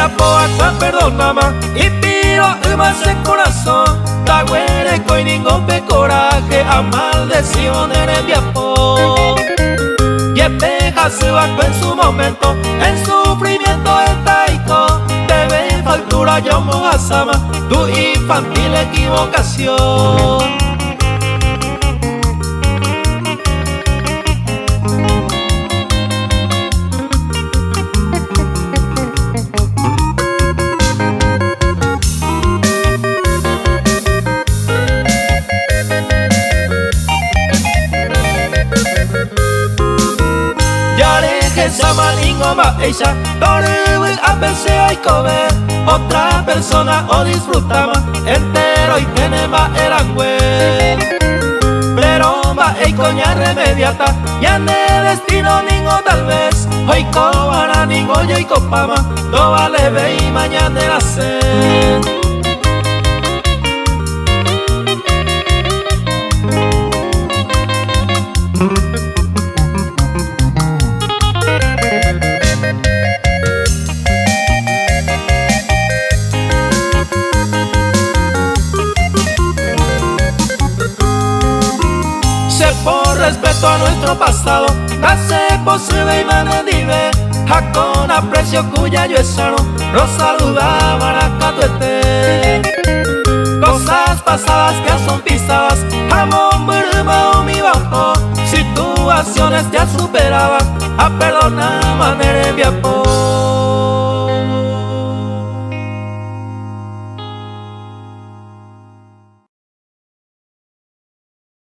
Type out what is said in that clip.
poa perdonama y pido más el corazón. Taguere con ningún coraje a maldición en viapo. Y espeja se bajó en su momento, en sufrimiento el taiko. Debe factura yo mojasama, tu infantil equivocación. Samalingo ma ella, Toru a veces hay que ver otra persona o disfrutama entero y tiene ma erangüe. Pero ma ei coña remediata, ya ne destino ningo tal vez. Hoy cobara ningo yo y copama, no vale ve y mañana la sed. Por respeto a nuestro pasado, hace posible y manedive, con aprecio cuya yo esaro, lo saluda maracatuete. Cosas pasadas que son pisadas, jamón, burma o mi bajo, situaciones ya superadas, a perdonar manera en viapo.